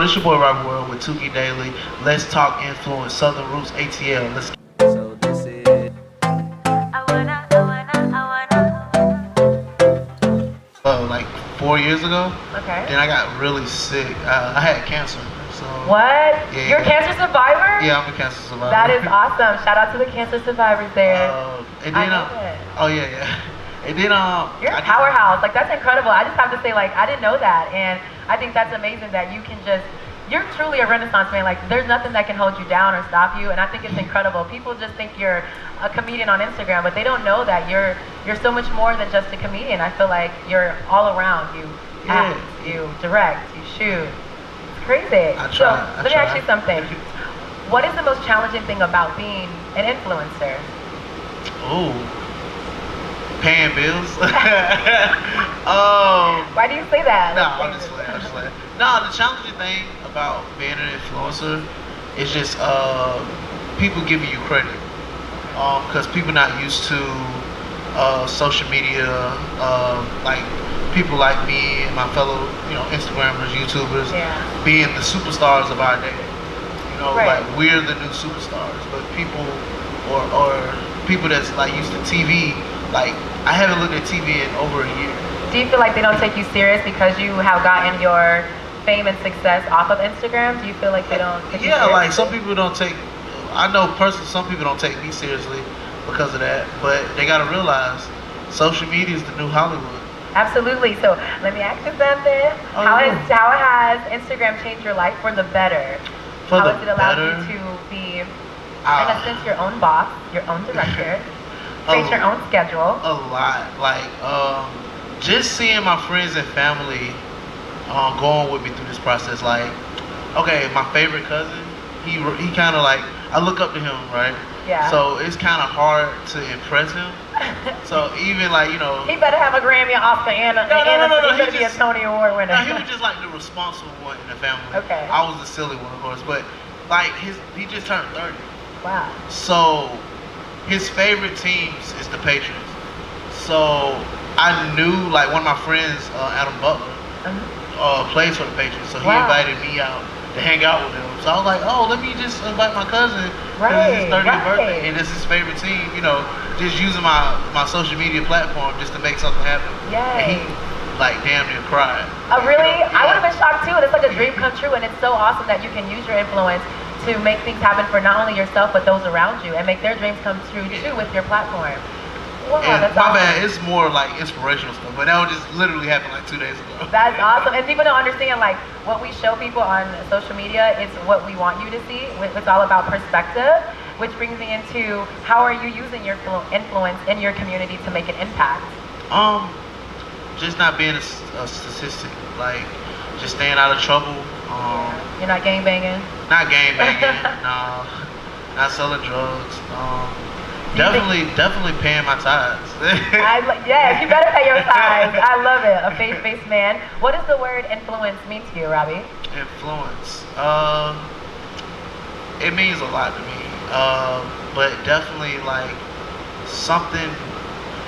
It's your boy RobiiiWorld with Tuki Daily. Let's talk influence, Southern Roots ATL. Let's. So this is. Like 4 years ago. Okay. Then I got really sick. I had cancer. So. What? Yeah. You're a cancer survivor? Yeah, I'm a cancer survivor. That is awesome. Shout out to the cancer survivors there. And then, I love it. Oh yeah. And then You're a powerhouse. Like, that's incredible. I just have to say, like, I didn't know that, and I think that's amazing that you can just. You're truly a Renaissance man. Like, there's nothing that can hold you down or stop you, and I think it's incredible. People just think you're a comedian on Instagram, but they don't know that you're so much more than just a comedian. I feel like you're all around. You act, you direct, you shoot. It's crazy. So let me ask you something. What is the most challenging thing about being an influencer? Oh, paying bills. Why do you say that? No, I'm just playing. No, the challenging thing about being an influencer is just people giving you credit, because people not used to social media, like people like me and my fellow, Instagrammers, YouTubers, being the superstars of our day. Like we're the new superstars, but people or people that's like used to TV, like I haven't looked at TV in over a year. Do you feel like they don't take you serious because you have gotten your fame and success off of Instagram? Do you feel like they don't take you seriously? Like some people don't take, I know personally some people don't take me seriously because of that, but they gotta realize social media is the new Hollywood. Absolutely. So let me ask you something. How has Instagram changed your life for the better? How has it allowed you to be, in a sense, your own boss, your own director, create your own schedule? A lot. Like, just seeing my friends and family going with me through this process. Like, okay, my favorite cousin, he kind of like, I look up to him, right? Yeah. So it's kind of hard to impress him. So even like, he better have a Grammy, an Oscar, and no, he better be a Tony Award winner. No, he was just like the responsible one in the family. Okay. I was the silly one, of course, but like he just turned 30. Wow. So his favorite teams is the Patriots. So I knew, like, one of my friends, Adam Butler, plays for the Patriots. So he invited me out to hang out with him. So I was like, oh, let me just invite my cousin because it's his 30th birthday and it's his favorite team. Just using my social media platform just to make something happen. Yay. And he like damn near cried. Oh, really? I would have been shocked too. And it's like a dream come true, and it's so awesome that you can use your influence to make things happen for not only yourself but those around you, and make their dreams come true too with your platform. Wow, that's awesome. My bad, it's more like inspirational stuff, but that would just literally happen like 2 days ago. That's awesome. And people don't understand, like, what we show people on social media is what we want you to see. It's all about perspective, which brings me into how are you using your influence in your community to make an impact? Just not being a statistic, like just staying out of trouble. You're not gangbanging? Not gangbanging, no. Not selling drugs. Definitely paying my tithes. Yes, you better pay your tithes. I love it. A faith-based man. What does the word influence mean to you, Robbie? Influence. It means a lot to me. But definitely like something.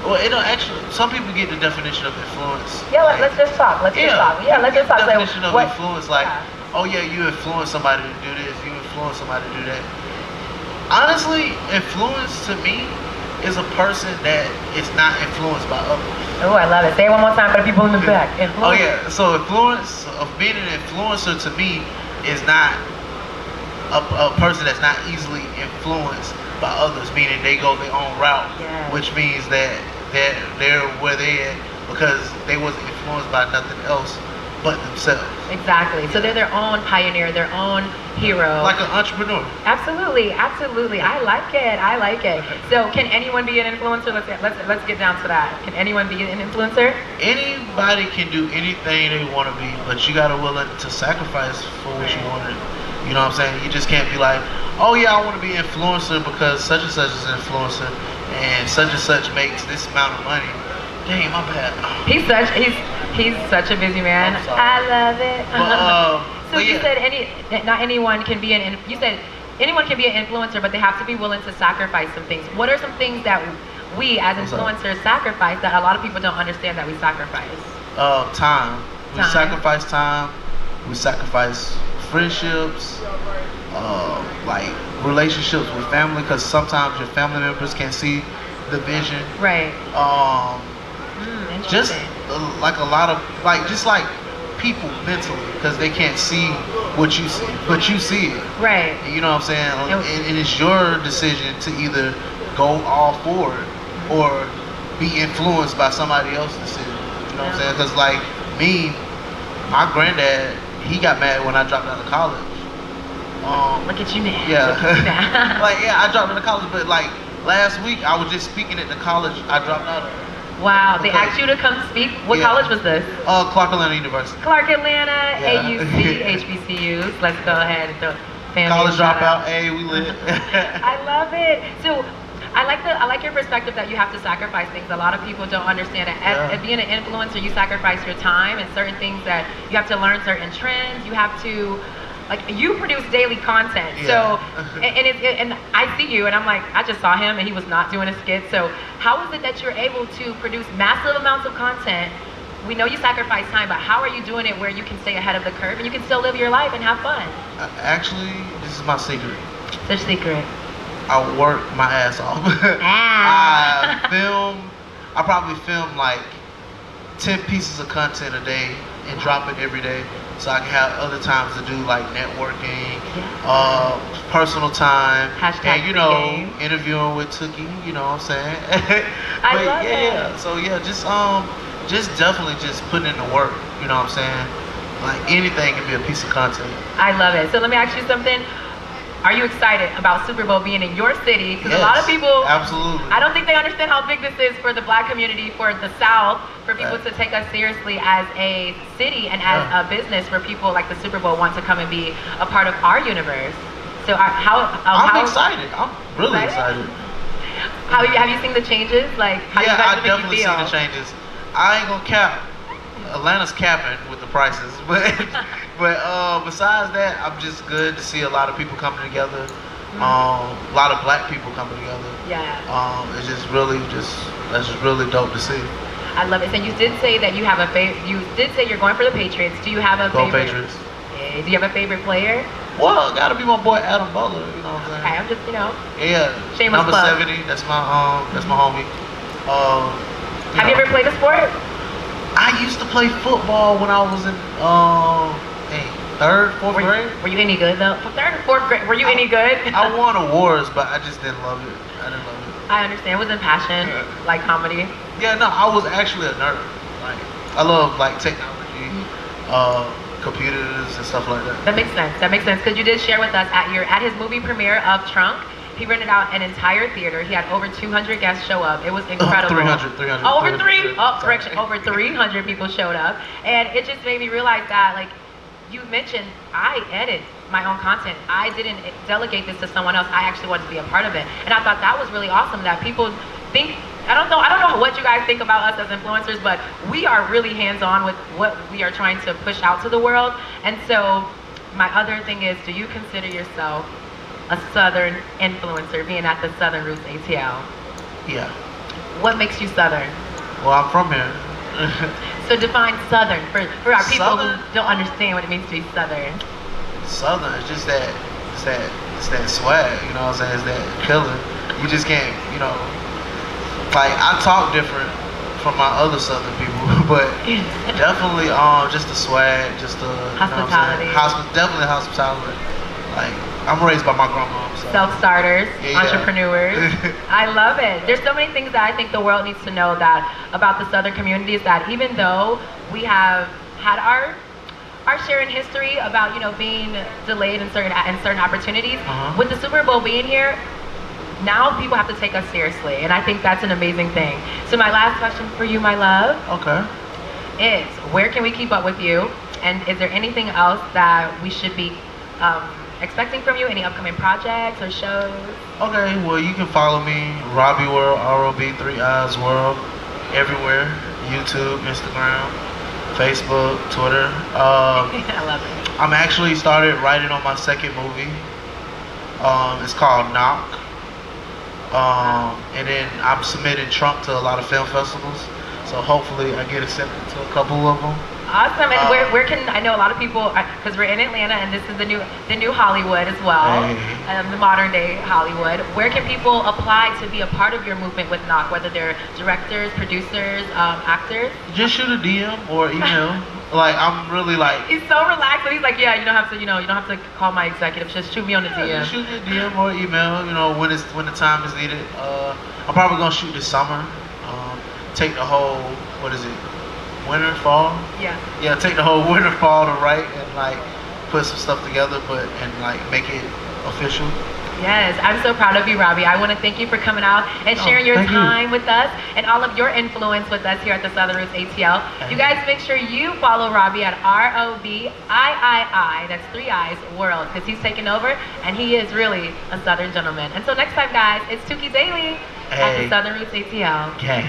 Well, actually, some people get the definition of influence. Yeah, let's just talk. Let's just talk. Yeah, let's just talk. The definition of influence, like, oh yeah, you influence somebody to do this, you influence somebody to do that. Honestly, influence to me is a person that is not influenced by others. Oh, I love it. Say it one more time for the people in the back. Influence. Oh yeah, so influence of being an influencer to me is not a person that's not easily influenced by others, meaning they go their own route, which means that they're where they at because they wasn't influenced by nothing else but themselves. Exactly. So they're their own pioneer, their own hero. Like an entrepreneur. Absolutely, absolutely. I like it. So can anyone be an influencer? Let's get down to that. Can anyone be an influencer? Anybody can do anything they want to be, but you gotta willing to sacrifice for what you want to. You know what I'm saying? You just can't be like, oh yeah, I want to be an influencer because such and such is an influencer and such makes this amount of money. Dang, my bad. He's such a busy man. I love it. So you said not anyone can be you said anyone can be an influencer, but they have to be willing to sacrifice some things. What are some things that we as influencers sacrifice that a lot of people don't understand that we sacrifice? Time. We sacrifice time. We sacrifice friendships, like relationships with family, because sometimes your family members can see the vision. Right. Just Interesting. like a lot of just like people mentally, because they can't see what you see, but you see it. Right. You know what I'm saying? And it's your decision to either go all for it or be influenced by somebody else's decision. You know what I'm saying? Because like me, my granddad, he got mad when I dropped out of college. Look at you now. Yeah. Look at you now. Like, yeah, I dropped out of college, but like last week I was just speaking at the college I dropped out of. Wow, they asked you to come speak. What college was this? Clark Atlanta University. Clark Atlanta, Yeah. AUC, HBCUs. Let's go ahead and throw family. College shout out. dropout. Hey, we lit. I love it. So I like your perspective that you have to sacrifice things. A lot of people don't understand it. As being an influencer, you sacrifice your time and certain things that you have to learn certain trends. You have to, like, you produce daily content. So and I see you and I'm like, I just saw him and he was not doing a skit. So how is it that you're able to produce massive amounts of content? We know you sacrifice time, but how are you doing it where you can stay ahead of the curve and you can still live your life and have fun? Actually, this is my secret. There's a secret. I work my ass off. I probably film like 10 pieces of content a day and drop it every day, so I can have other times to do like networking, personal time, Hashtag and you know, pregame. interviewing with Tuki. You know what I'm saying? I love yeah. So yeah, just definitely just putting in the work. You know what I'm saying? Like anything can be a piece of content. I love it. So let me ask you something. Are you excited about Super Bowl being in your city? Because a lot of people, absolutely. I don't think they understand how big this is for the Black community, for the South, for people to take us seriously as a city and as a business, where people like the Super Bowl want to come and be a part of our universe. So I'm excited. I'm really excited. Have you seen the changes? Like, how you guys I definitely seen the changes. I ain't gonna cap. Atlanta's capping with the prices, but besides that, I'm just good to see a lot of people coming together. A lot of Black people coming together. Yeah. It's just that's just really dope to see. I love it. So you did say that you have a favorite. You did say you're going for the Patriots. Do you have a Go favorite? Patriots. Yeah. Do you have a favorite player? Well, gotta be my boy Adam Butler. You know what I'm saying? Okay, I'm just Yeah. Shameless Number plug. 70. That's my homie. Have you ever played a sport? I used to play football when I was in third, fourth grade. Were you any good though? Third or fourth grade? Were you any good? I won awards, but I just didn't love it. I didn't love it. I understand. It wasn't passion, like comedy. Yeah, no, I was actually a nerd. Like, I love like technology, computers and stuff like that. That makes sense. That makes sense because you did share with us at his movie premiere of Trunk. He rented out an entire theater. He had over 200 guests show up. It was incredible. 300. Over 300 people showed up. And it just made me realize that, like you mentioned, I edit my own content. I didn't delegate this to someone else. I actually wanted to be a part of it. And I thought that was really awesome that people think, I don't know what you guys think about us as influencers, but we are really hands-on with what we are trying to push out to the world. And so my other thing is, do you consider yourself a Southern influencer, being at the Southern Roots ATL? Yeah. What makes you Southern? Well, I'm from here. So define Southern for our people Southern? who don't understand what it means to be Southern. Southern, it's that swag, you know what I'm saying? It's that killing. You just can't, like, I talk different from my other Southern people, but definitely just the swag, just the hospitality. Definitely hospitality. Like, I'm raised by my grandma. So. Self-starters, entrepreneurs. I love it. There's so many things that I think the world needs to know about the Southern communities, that even though we have had our share in history about being delayed in certain opportunities, with the Super Bowl being here, now people have to take us seriously, and I think that's an amazing thing. So my last question for you, my love, is where can we keep up with you, and is there anything else that we should be expecting from you? Any upcoming projects or shows? Okay, well, you can follow me, RobiiiWorld, RobiiiWorld, everywhere. YouTube, Instagram, Facebook, Twitter. I love it. I'm actually started writing on my second movie. It's called Knock. And then I'm submitting Trump to a lot of film festivals. So hopefully I get accepted to a couple of them. Awesome. And where can, I know a lot of people, because we're in Atlanta and this is the new Hollywood as well, the modern day Hollywood. Where can people apply to be a part of your movement with Knock, whether they're directors, producers, actors? Just shoot a DM or email. Like, I'm really like... He's so relaxed, but he's like, yeah, you don't have to call my executive. Just shoot me on the DM. Just shoot me a DM or email, when the time is needed. I'm probably going to shoot this summer. Take the whole, winter, fall? Yeah. Yeah, take the whole winter, fall to write and like put some stuff together, and like make it official. Yes, I'm so proud of you, Robbie. I want to thank you for coming out and sharing your time with us and all of your influence with us here at the Southern Roots ATL. You guys make sure you follow Robbie at RobiiiWorld, that's 3 I's, World, because he's taking over and he is really a Southern gentleman. Until next time, guys, it's Tuki Daily at the Southern Roots ATL. Okay.